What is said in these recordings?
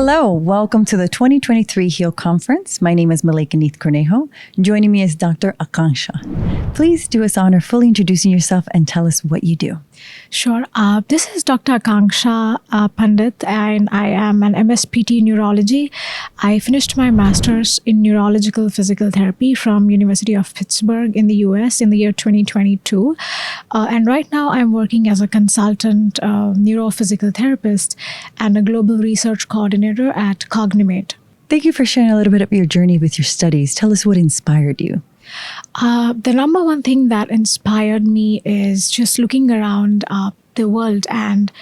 Hello, welcome to the 2023 HEaL Conference. My name is Malika Neith Cornejo. Joining me is Dr. Aakanksha. Please do us honor fully introducing yourself and tell us what you do. Sure. This is Dr. Aakanksha Pandit, and I am an MSPT in neurology. I finished my master's in Neurological Physical Therapy from University of Pittsburgh in the US in the year 2022. And right now I'm working as a consultant neurophysical therapist and a global research coordinator at Cognimate. Thank you for sharing a little bit of your journey with your studies. Tell us what inspired you. The number one thing that inspired me is just looking around the world and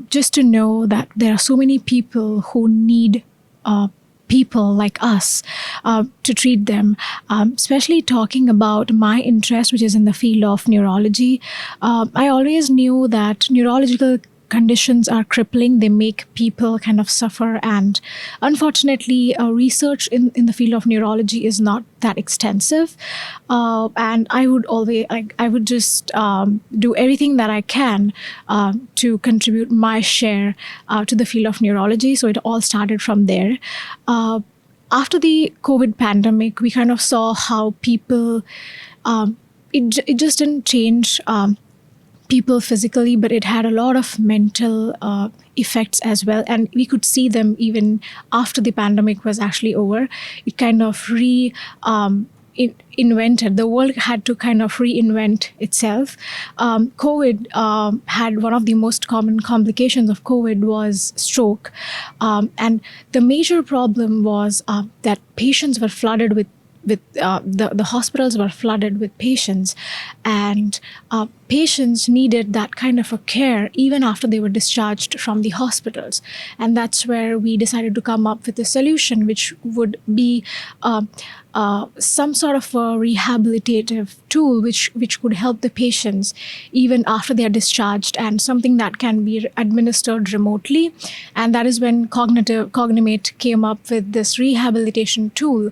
just to know that there are so many people who need people like us to treat them, especially talking about my interest, which is in the field of neurology. I always knew that neurological conditions are crippling. They make people kind of suffer. And unfortunately, research in the field of neurology is not that extensive. And I would just do everything that I can to contribute my share to the field of neurology. So it all started from there. After the COVID pandemic, we kind of saw how people, it just didn't change people physically, but it had a lot of mental effects as well. And we could see them even after the pandemic was actually over. It kind of invented. The world had to kind of reinvent itself. COVID had one of the most common complications of COVID was stroke. And the major problem was that patients were flooded with the hospitals were flooded with patients, and patients needed that kind of a care even after they were discharged from the hospitals. And that's where we decided to come up with a solution which would be some sort of a rehabilitative tool which could help the patients even after they are discharged, and something that can be administered remotely. And that is when Cognimate came up with this rehabilitation tool,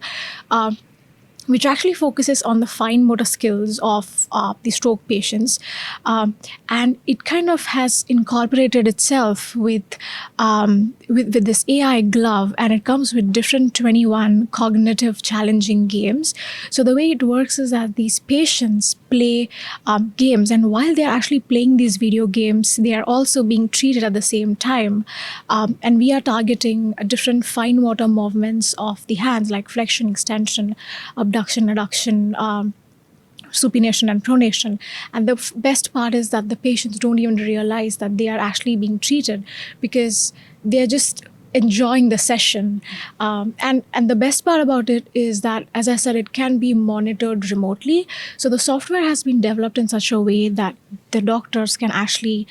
which actually focuses on the fine motor skills of the stroke patients. And it kind of has incorporated itself with this AI glove, and it comes with different 21 cognitive challenging games. So the way it works is that these patients play games, and while they're actually playing these video games, they are also being treated at the same time. And we are targeting different fine motor movements of the hands, like flexion, extension, abduction, adduction, supination and pronation. And the best part is that the patients don't even realize that they are actually being treated because they're just enjoying the session. And the best part about it is that, as I said, it can be monitored remotely. So the software has been developed in such a way that the doctors can actually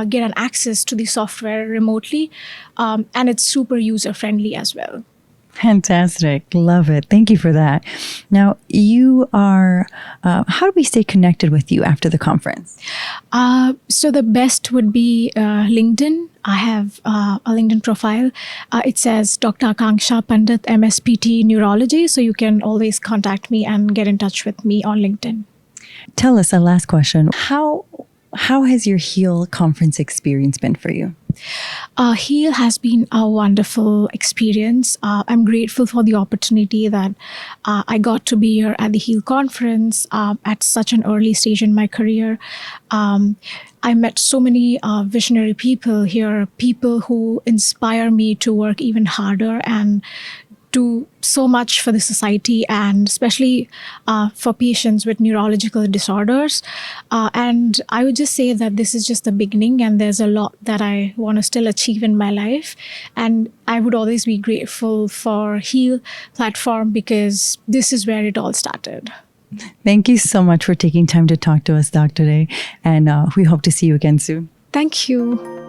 get an access to the software remotely. And it's super user-friendly as well. Fantastic. Love it. Thank you for that. Now, you are, how do we stay connected with you after the conference? So the best would be LinkedIn. I have a LinkedIn profile. It says Dr. Aakanksha Pandit, MSPT Neurology. So you can always contact me and get in touch with me on LinkedIn. Tell us a last question. How has your HEaL conference experience been for you? HEaL has been a wonderful experience. I'm grateful for the opportunity that I got to be here at the HEaL conference at such an early stage in my career. I met so many visionary people here, people who inspire me to work even harder and do so much for the society, and especially for patients with neurological disorders. And I would just say that this is just the beginning, and there's a lot that I want to still achieve in my life. And I would always be grateful for HEaL platform because this is where it all started. Thank you so much for taking time to talk to us, Dr. Day. And we hope to see you again soon. Thank you.